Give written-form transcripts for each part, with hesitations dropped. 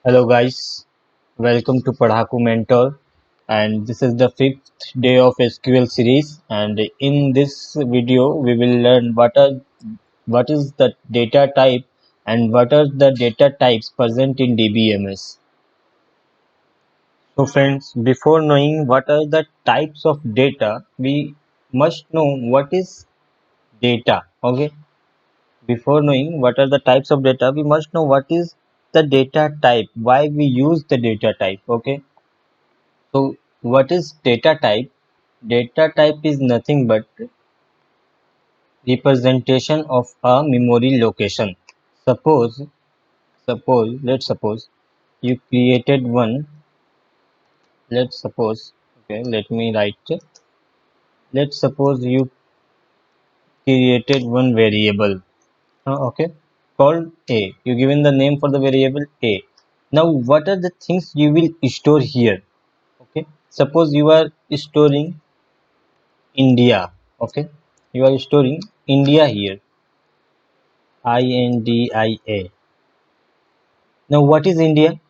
Hello guys, welcome to Padhaku Mentor, and this is the fifth day of SQL series. And in this video, we will learn what is the data type and what are the data types present in DBMS. So friends, before knowing what are the types of data, we must know what is data. Okay, before knowing what are the types of data, we must know what is the data type. Why we use the data type. Okay. So what is data type? Data type is nothing but representation of a memory location. Suppose, let's suppose you created one. Let's suppose, okay, let me write. Let's suppose you created one variable, okay, called A. You given the name for the variable A. Now, what are the things you will store here? Okay, suppose you are storing India. Okay, you are storing India here. India. Now, what is India?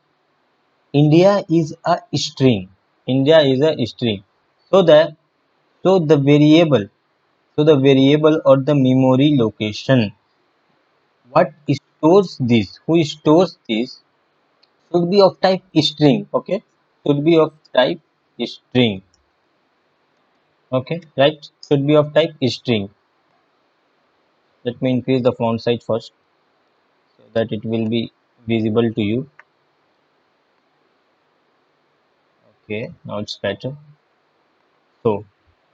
India is a string. India is a string. So that so the variable or the memory location, what stores this? Who stores this? Should be of type string. Okay, should be of type string. Okay, right? Should be of type string. Let me increase the font size first so that it will be visible to you. Okay, now it's better. So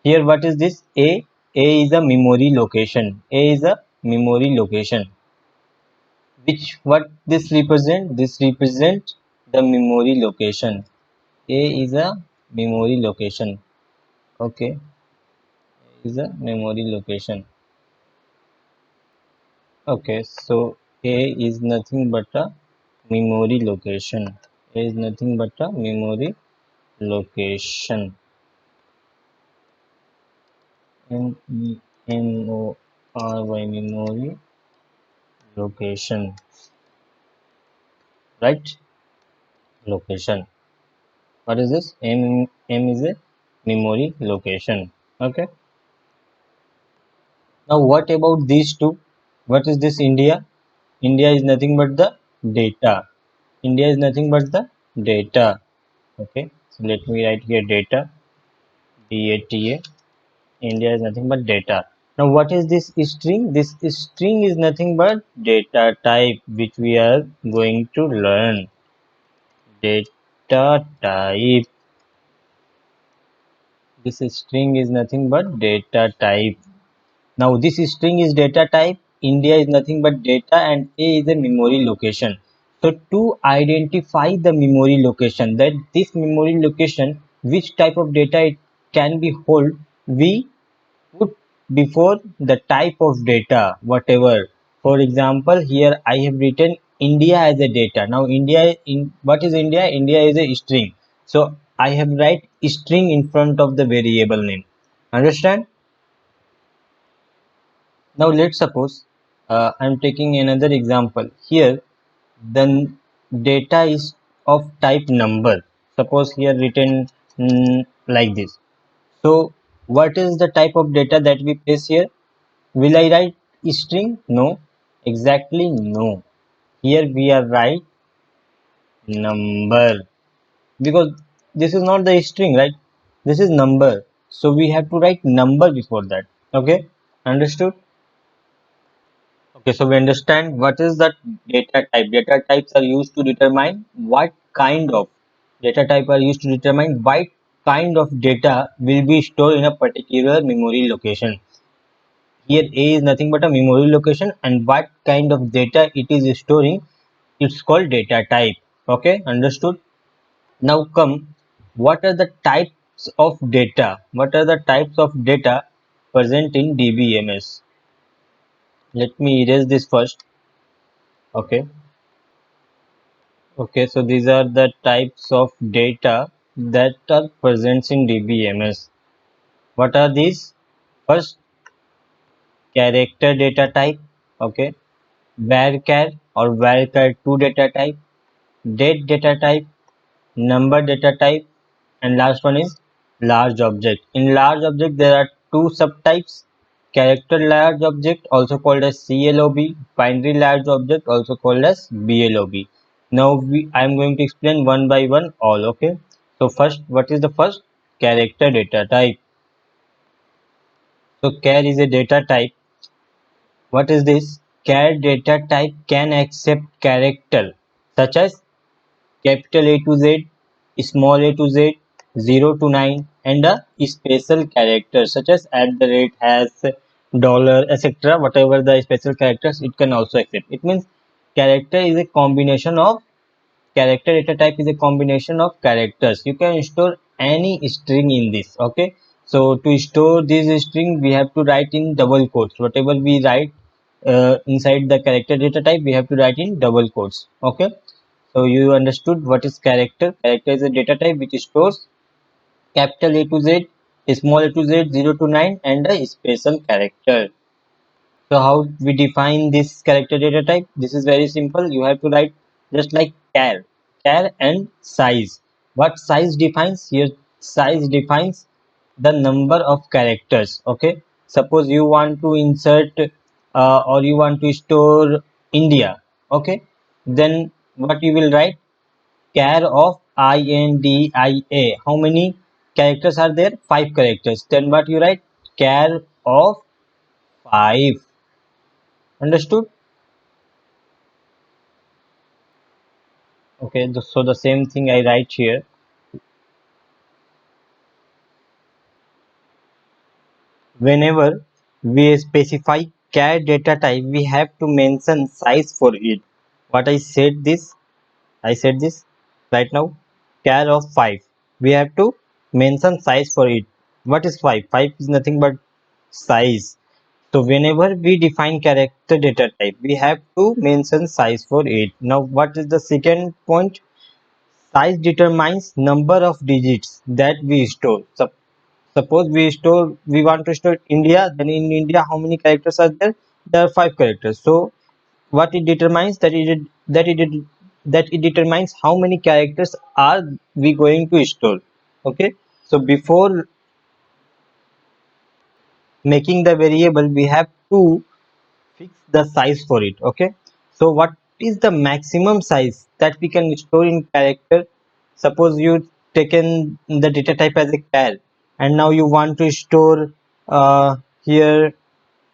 here what is this? A is a memory location. A is a memory location. Which what this represent? This represent the memory location. A is a memory location. Okay, is a memory location. Okay, so A is nothing but a memory location. A is nothing but a memory location. MEMORY memory location. Right? Location. What is this? M is a memory location. Okay. Now what about these two? What is this India? India is nothing but the data. India is nothing but the data. Okay. So let me write here data. DATA. India is nothing but data. Now what is this string? This string is nothing but data type which we are going to learn. Data type. This string is nothing but data type. Now this string is data type, India is nothing but data and A is a memory location. So to identify the memory location, that this memory location, which type of data it can be hold, we put before the type of data, whatever. For example, here I have written India as a data. Now India, in what is India? India is a string. So I have write string in front of the variable name. Understand? Now let's suppose I'm taking another example. Here the data is of type number. Suppose here written like this. So what is the type of data that we place here? Will I write string? No. Exactly no. Here we are write number because this is not the string, right? This is number. So we have to write number before that. Okay, understood? Okay, so we understand what is the data type. Data types are used to determine what kind of data type are used to determine what kind of data will be stored in a particular memory location. Here A is nothing but a memory location and what kind of data it is storing, it's called data type. Okay, understood? Now come, what are the types of data? What are the types of data present in DBMS? Let me erase this first. Okay. Okay, so these are the types of data that are present in DBMS. What are these? First, character data type. Okay, varchar or varchar2 data type. date data type, number data type, and last one is large object. In large object there are two subtypes: character large object also called as CLOB, binary large object also called as BLOB. Now I am going to explain one by one all. Okay, so first, what is the first? Character data type. So char is a data type. What is this? Char data type can accept character such as capital A to Z, small a to Z, 0 to 9, and a special character such as at the rate, has, dollar, etc. Whatever the special characters it can also accept. It means character is a combination of character data type is a combination of characters. You can store any string in this. Okay, so to store this string we have to write in double quotes. Whatever we write inside the character data type we have to write in double quotes. Okay, so you understood what is character. Character is a data type which stores capital A to Z, small a to Z, 0 to 9, and a special character. So how we define this character data type? This is very simple. You have to write just like char and size. What size defines? Here size defines the number of characters. Okay. Suppose you want to insert or you want to store India. Okay. Then what you will write? Char of INDIA. How many characters are there? Five characters. Then what you write? Char of five. Understood? Okay, so the same thing I write here. Whenever we specify char data type, we have to mention size for it. What I said this right now. Char of 5. We have to mention size for it. What is 5? 5 is nothing but size. So whenever we define character data type, we have to mention size for it. Now, what is the second point? Size determines number of digits that we store. Suppose we want to store India, then in India how many characters are there? There are five characters. So what it determines that it determines how many characters are we going to store. Okay. So before making the variable, we have to fix the size for it. Okay, so what is the maximum size that we can store in character? Suppose you taken the data type as a char and now you want to store here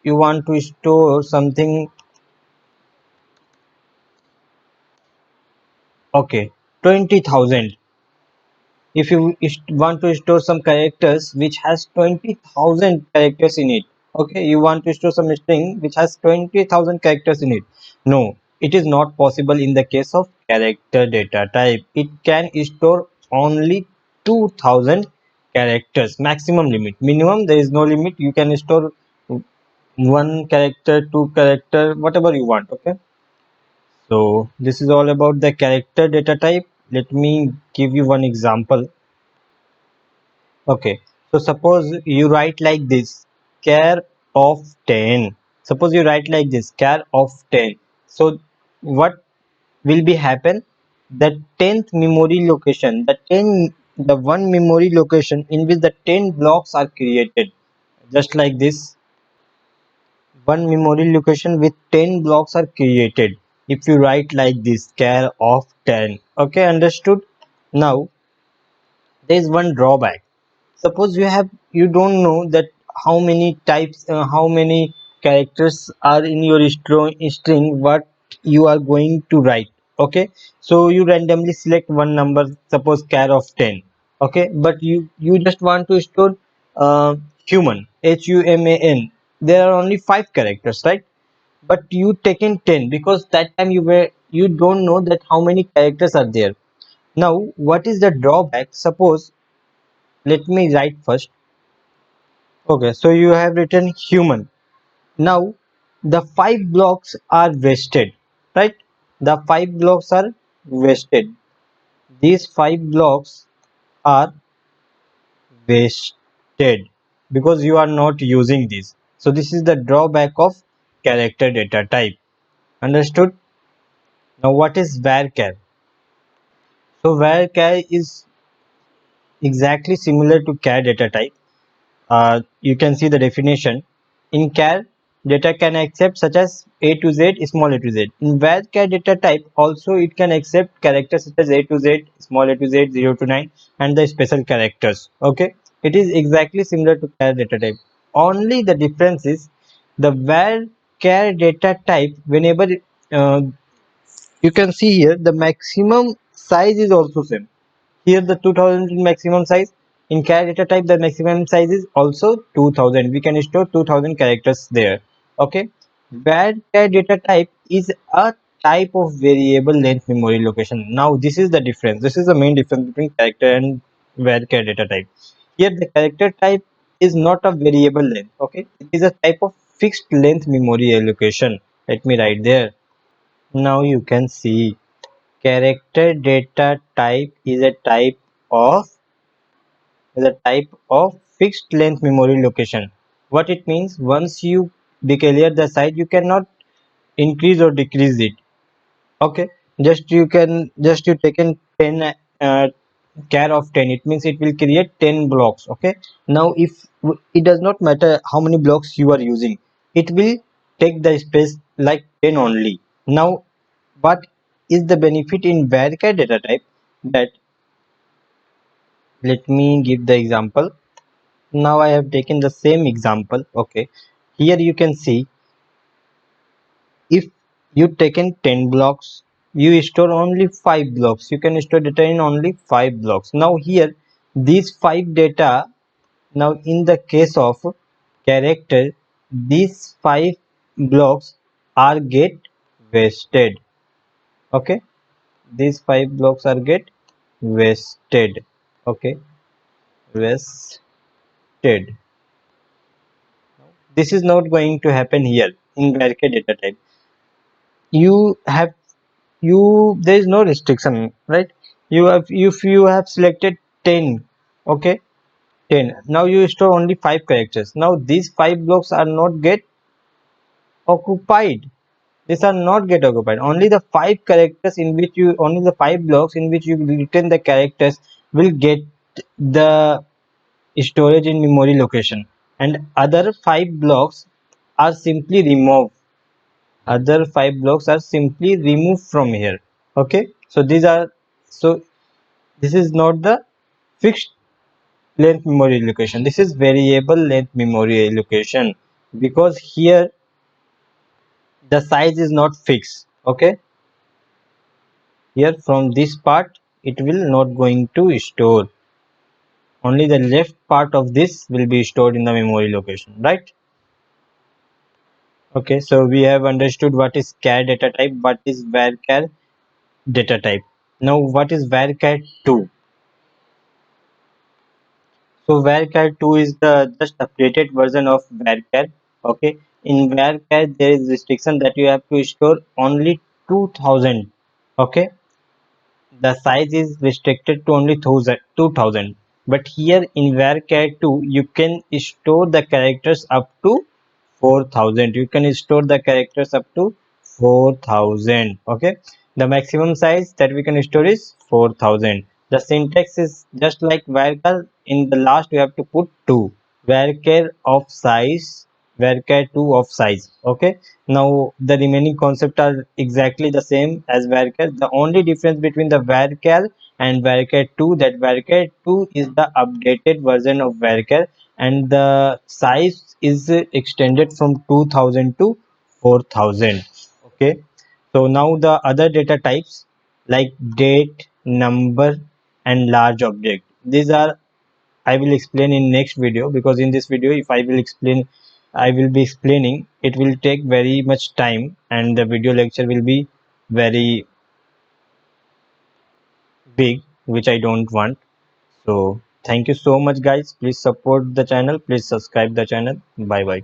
you want to store something. Okay, 20,000. If you want to store some characters which has 20,000 characters in it. Okay, you want to store some string which has 20,000 characters in it. No, it is not possible in the case of character data type. It can store only 2,000 characters. Maximum limit. Minimum there is no limit. You can store one character, two character, whatever you want. Okay, so this is all about the character data type. Let me give you one example. Okay, so suppose you write like this, char of 10. Suppose you write like this, char of 10. So what will be happen? The 10th memory location, the one memory location in which the 10 blocks are created. Just like this, one memory location with 10 blocks are created. If you write like this, char of 10. Okay, understood? Now there is one drawback. Suppose you don't know that how many types how many characters are in your string what you are going to write. Okay, so you randomly select one number, suppose char of 10. Okay, but you just want to store uh, human, human. There are only 5 characters, right? But you taken 10 because that time you don't know that how many characters are there. Now what is the drawback? Suppose, let me write first. Okay, so you have written human. Now the 5 blocks are wasted, right? The 5 blocks are wasted. These 5 blocks are wasted because you are not using this. So this is the drawback of character data type. Understood? Now what is varchar? So varchar is exactly similar to char data type. You can see the definition. In char, data can accept such as A to Z, small a to z. In varchar data type, also it can accept characters such as A to Z, small a to z, 0 to 9, and the special characters. Okay, it is exactly similar to char data type. Only the difference is the varchar data type. Whenever uh, you can see here, the maximum size is also same. Here the 2000 is maximum size. In char data type, the maximum size is also 2000. We can store 2000 characters there. Okay. Var char data type is a type of variable length memory location. Now this is the difference. This is the main difference between character and var char data type. Here the character type is not a variable length. Okay. It is a type of fixed length memory allocation. Let me write there. Now you can see character data type of is a type of fixed length memory location. What it means, once you declare the size, you cannot increase or decrease it. Okay, just you taken 10 care of 10, it means it will create 10 blocks. Okay, now if it does not matter how many blocks you are using, it will take the space like 10 only. Now what is the benefit in varchar data type? That, let me give the example. Now I have taken the same example. Okay, here you can see, if you taken 10 blocks, you store only 5 blocks. You can store data in only 5 blocks. Now here these 5 data, now in the case of character, these 5 blocks are get wasted. Okay, these 5 blocks are get wasted. Okay, wasted. This is not going to happen here in varchar data type. You have, there is no restriction, right? You have, if you have selected 10, okay, 10. Now you store only 5 characters. Now these 5 blocks are not get occupied. These are not get occupied. Only the 5 characters in which you, only the 5 blocks in which you written the characters will get the storage in memory location, and other 5 blocks are simply removed. Other 5 blocks are simply removed from here. Okay, so these are, so this is not the fixed length memory allocation, this is variable length memory allocation, because here the size is not fixed. Okay, here from this part it will not going to store, only the left part of this will be stored in the memory location, right? Okay, so we have understood what is char data type, what is varchar data type. Now what is varchar 2? So varchar 2 is the just updated version of varchar. Okay, in varchar there is restriction that you have to store only 2000. Okay, the size is restricted to only 2000. But here in varchar 2 you can store the characters up to 4000. You can store the characters up to 4000. Okay, the maximum size that we can store is 4000. The syntax is just like varchar. In the last you have to put 2, varchar of size, varchar 2 of size. Okay, now the remaining concept are exactly the same as varchar. The only difference between the varchar and varchar 2, that varchar 2 is the updated version of varchar, and the size is extended from 2000 to 4000. Okay, so now the other data types like date, number, and large object, these are, I will explain in next video, because in this video if I will explain, I will be explaining, it will take very much time and the video lecture will be very big, which I don't want. So thank you so much guys, please support the channel, please subscribe the channel. Bye bye.